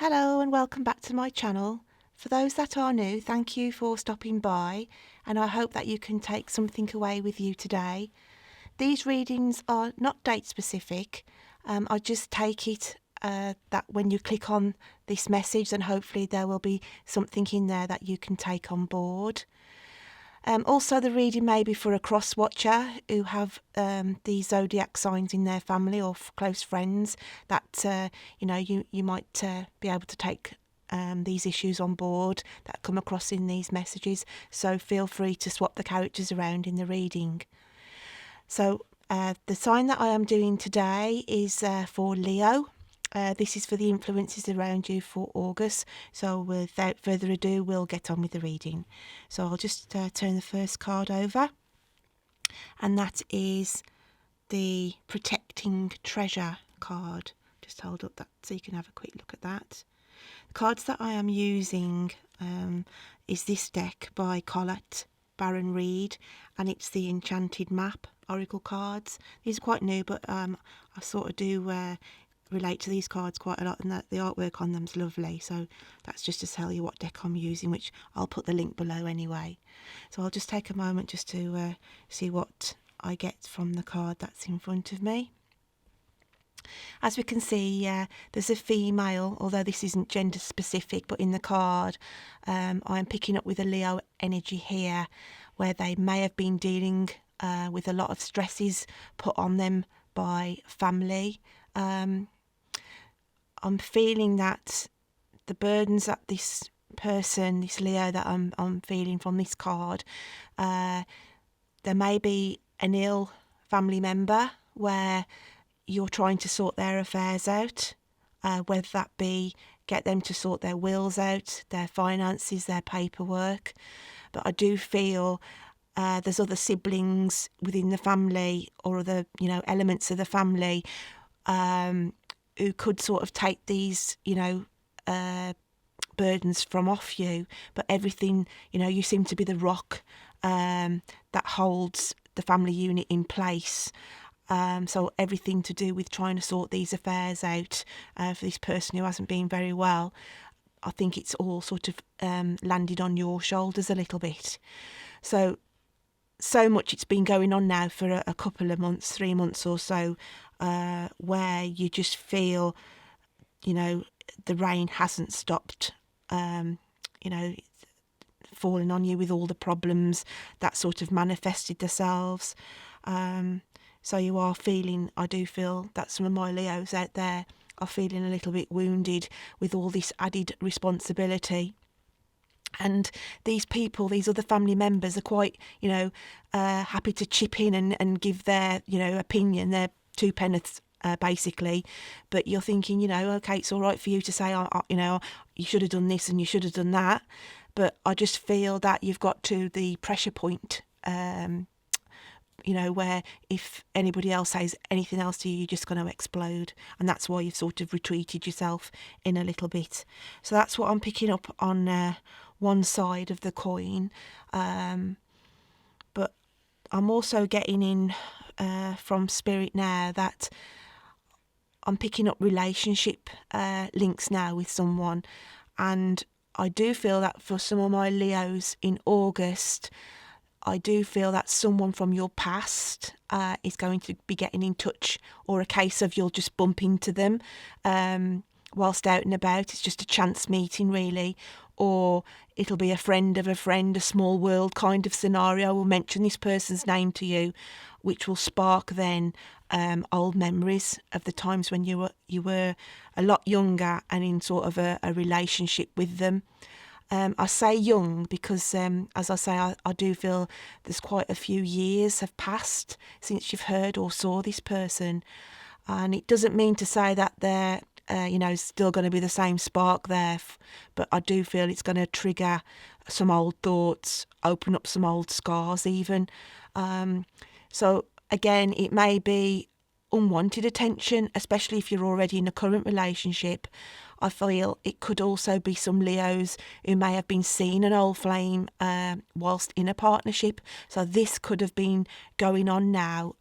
Hello and welcome back to my channel. For those that are new, thank you for stopping by, and I hope that you can take something away with you today. These readings are not date specific. I just take it that when you click on this message, then hopefully there will be something in there that you can take on board. Also, the reading may be for a cross-watcher who have the zodiac signs in their family or close friends that, you might be able to take these issues on board that come across in these messages. So feel free to swap the characters around in the reading. So the sign that I am doing today is for Leo. This is for the influences around you for August. So without further ado, we'll get on with the reading. So I'll just turn the first card over. And that is the Protecting Treasure card. Just hold up that so you can have a quick look at that. The cards that I am using is this deck by Colette, BARON-REID, and it's the Enchanted map oracle cards. These are quite new, but I sort of do relate to these cards quite a lot, and that the artwork on them's lovely. So that's just to tell you what deck I'm using, which I'll put the link below anyway. So I'll just take a moment just to see what I get from the card that's in front of me. As we can see, there's a female, although this isn't gender specific, but in the card I'm picking up with a Leo energy here, where they may have been dealing with a lot of stresses put on them by family. I'm feeling that the burdens that this person, this Leo that I'm feeling from this card, there may be an ill family member where you're trying to sort their affairs out, whether that be get them to sort their wills out, their finances, their paperwork. But I do feel there's other siblings within the family or other, elements of the family who could sort of take these, burdens from off you. But everything, you seem to be the rock that holds the family unit in place. So everything to do with trying to sort these affairs out for this person who hasn't been very well, I think it's all sort of landed on your shoulders a little bit. So much it's been going on now for a couple of months, 3 months or so, where you just feel, the rain hasn't stopped, falling on you with all the problems that sort of manifested themselves. So you are feeling, I do feel that some of my Leos out there are feeling a little bit wounded with all this added responsibility. And these people, these other family members are quite, happy to chip in and give their, opinion, their two penn'orths, basically. But you're thinking, okay, it's all right for you to say, you should have done this and you should have done that. But I just feel that you've got to the pressure point, where if anybody else says anything else to you, you're just going to explode. And that's why you've sort of retreated yourself in a little bit. So that's what I'm picking up on one side of the coin. But I'm also getting in from Spirit now that I'm picking up relationship links now with someone. And I do feel that for some of my Leos in August, I do feel that someone from your past is going to be getting in touch, or a case of you'll just bump into them whilst out and about. It's just a chance meeting, really. Or it'll be a friend of a friend, a small world kind of scenario. Will mention this person's name to you, which will spark then old memories of the times when you were a lot younger and in sort of a relationship with them. I say young because, as I say, I do feel there's quite a few years have passed since you've heard or saw this person. And it doesn't mean to say that they're, still going to be the same spark there. But I do feel it's going to trigger some old thoughts, open up some old scars even. So again, it may be unwanted attention, especially if you're already in a current relationship. I feel it could also be some Leos who may have been seeing an old flame whilst in a partnership. So this could have been going on now,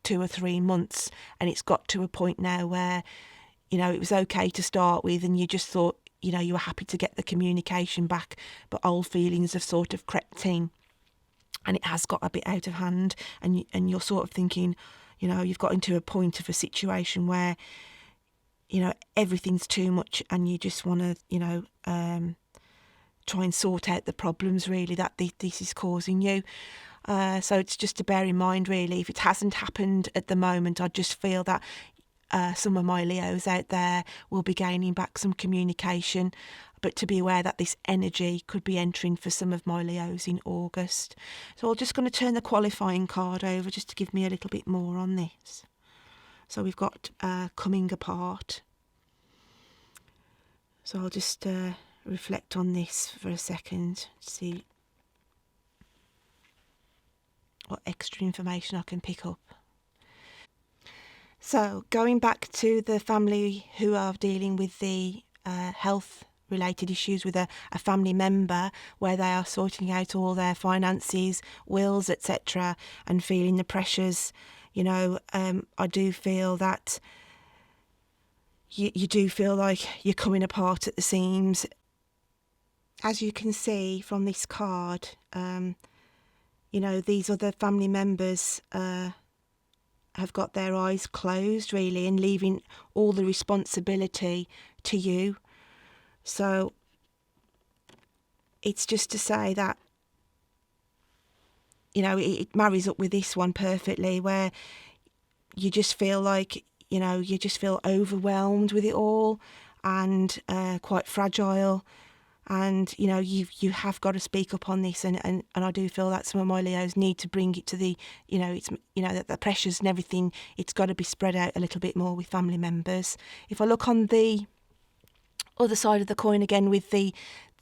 2 or 3 months, and it's got to a point now where you know, it was okay to start with, and you just thought, you know, you were happy to get the communication back, but old feelings have sort of crept in, and it has got a bit out of hand, and you're sort of thinking, you know, you've got into a point of a situation where, you know, everything's too much, and you just want to, you know, try and sort out the problems really that this is causing you. So it's just to bear in mind really, if it hasn't happened at the moment, I just feel that some of my Leos out there will be gaining back some communication, but to be aware that this energy could be entering for some of my Leos in August. So I'm just going to turn the qualifying card over just to give me a little bit more on this. So we've got coming apart. So I'll just reflect on this for a second, see what extra information I can pick up. So going back to the family who are dealing with the health related issues with a family member, where they are sorting out all their finances, wills, etc., and feeling the pressures, you know, I do feel that you do feel like you're coming apart at the seams. As you can see from this card, you know, these other family members have got their eyes closed really, and leaving all the responsibility to you. So it's just to say that, you know, it marries up with this one perfectly, where you just feel like, you know, you just feel overwhelmed with it all, and quite fragile. And, you know, you have got to speak up on this, and I do feel that some of my Leos need to bring it to the, you know, it's, you know, that the pressures and everything, it's got to be spread out a little bit more with family members. If I look on the other side of the coin again, with the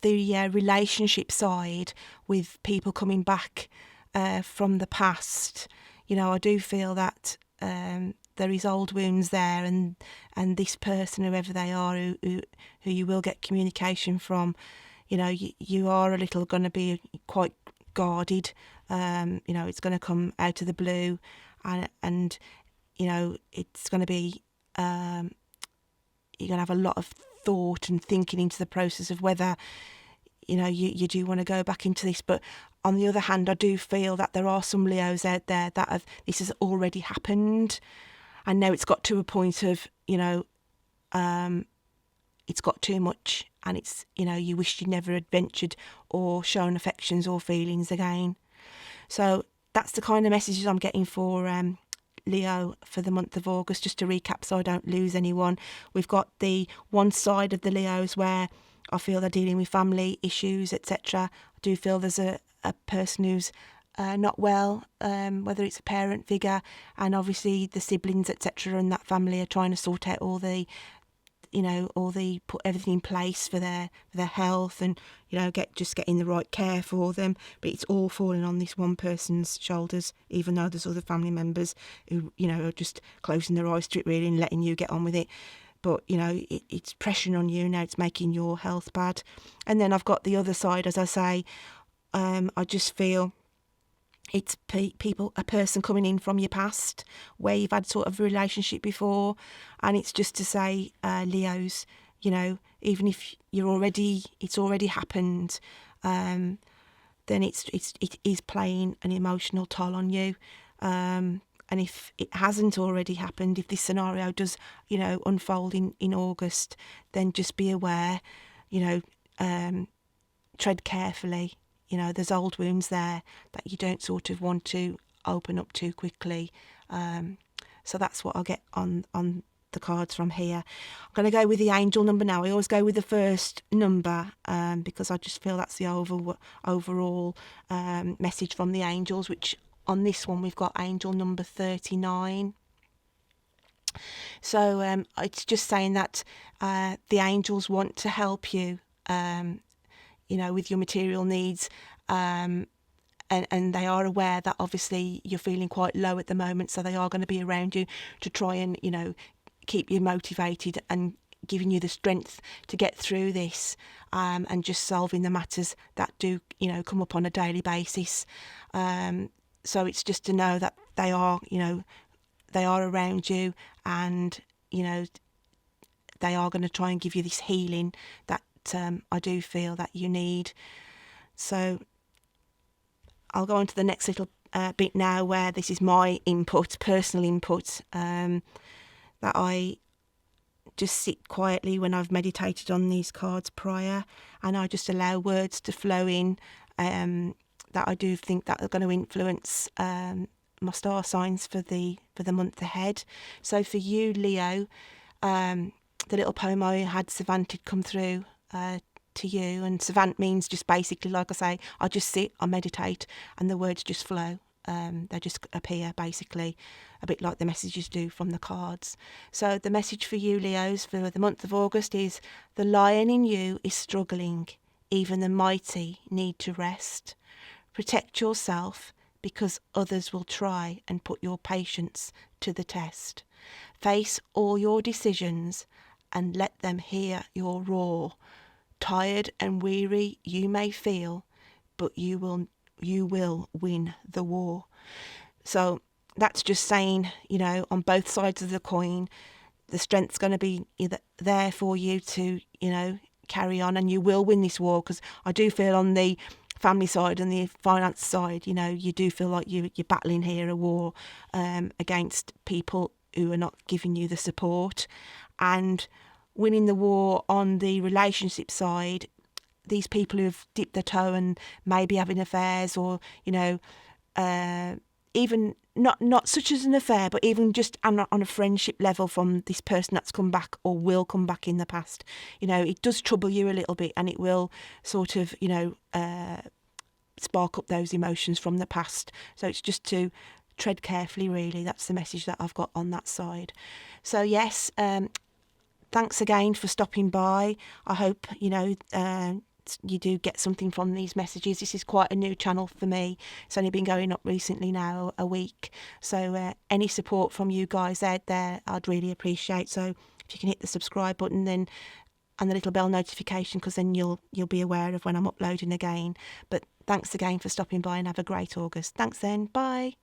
relationship side, with people coming back from the past, you know, I do feel that there is old wounds there, and this person, whoever they are, who you will get communication from, you know, you are a little going to be quite guarded. You know, it's going to come out of the blue, and you know, it's going to be you're going to have a lot of thought and thinking into the process of whether, you know, you do want to go back into this. But on the other hand, I do feel that there are some Leos out there that this has already happened, and now it's got to a point of, you know, it's got too much, and it's, you know, you wish you never had ventured or shown affections or feelings again. So that's the kind of messages I'm getting for Leo for the month of August. Just to recap so I don't lose anyone, we've got the one side of the Leos where I feel they're dealing with family issues, etc. I do feel there's a person who's not well, whether it's a parent figure, and obviously the siblings, etc., and that family are trying to sort out all the, you know, put everything in place for their health, and, you know, getting the right care for them. But it's all falling on this one person's shoulders, even though there's other family members who, you know, are just closing their eyes to it really and letting you get on with it. But, you know, it's pressuring on you now. It's making your health bad. And then I've got the other side, as I say. I just feel it's a person coming in from your past where you've had sort of a relationship before, and it's just to say, Leos, you know, even if it's already happened, then it is playing an emotional toll on you. And if it hasn't already happened, if this scenario does, you know, unfold in August, then just be aware, you know, tread carefully. You know, there's old wounds there that you don't sort of want to open up too quickly. So that's what I'll get on the cards from here. I'm going to go with the angel number now. I always go with the first number because I just feel that's the overall message from the angels, which on this one we've got angel number 39. So it's just saying that the angels want to help you, you know, with your material needs, and they are aware that obviously you're feeling quite low at the moment, so they are going to be around you to try and, you know, keep you motivated and giving you the strength to get through this, and just solving the matters that do, you know, come up on a daily basis. So it's just to know that they are, you know, they are around you, and, you know, they are going to try and give you this healing that I do feel that you need. So I'll go on to the next little bit now, where this is my input, personal input, that I just sit quietly when I've meditated on these cards prior, and I just allow words to flow in that I do think that are going to influence my star signs for the month ahead. So for you, Leo, the little poem I had Savanted come through to you, and Savant means just basically, like I say, I just sit, I meditate, and the words just flow. They just appear, basically, a bit like the messages do from the cards. So the message for you, Leos, for the month of August is: the lion in you is struggling. Even the mighty need to rest. Protect yourself, because others will try and put your patience to the test. Face all your decisions and let them hear your roar. Tired and weary you may feel, but you will win the war. So that's just saying, on both sides of the coin, the strength's going to be either there for you to, carry on, and you will win this war. Because I do feel on the family side and the finance side, you do feel like you're battling here a war against people who are not giving you the support. And winning the war on the relationship side, these people who have dipped their toe and maybe having affairs, or even not such as an affair, but even just on a friendship level from this person that's come back or will come back in the past, it does trouble you a little bit, and it will sort of spark up those emotions from the past. So it's just to tread carefully, really. That's the message that I've got on that side. So yes, thanks again for stopping by. I hope you do get something from these messages. This is quite a new channel for me. It's only been going up recently now, a week. So any support from you guys out there, I'd really appreciate. So if you can hit the subscribe button and the little bell notification, because then you'll be aware of when I'm uploading again. But thanks again for stopping by, and have a great August. Thanks then. Bye.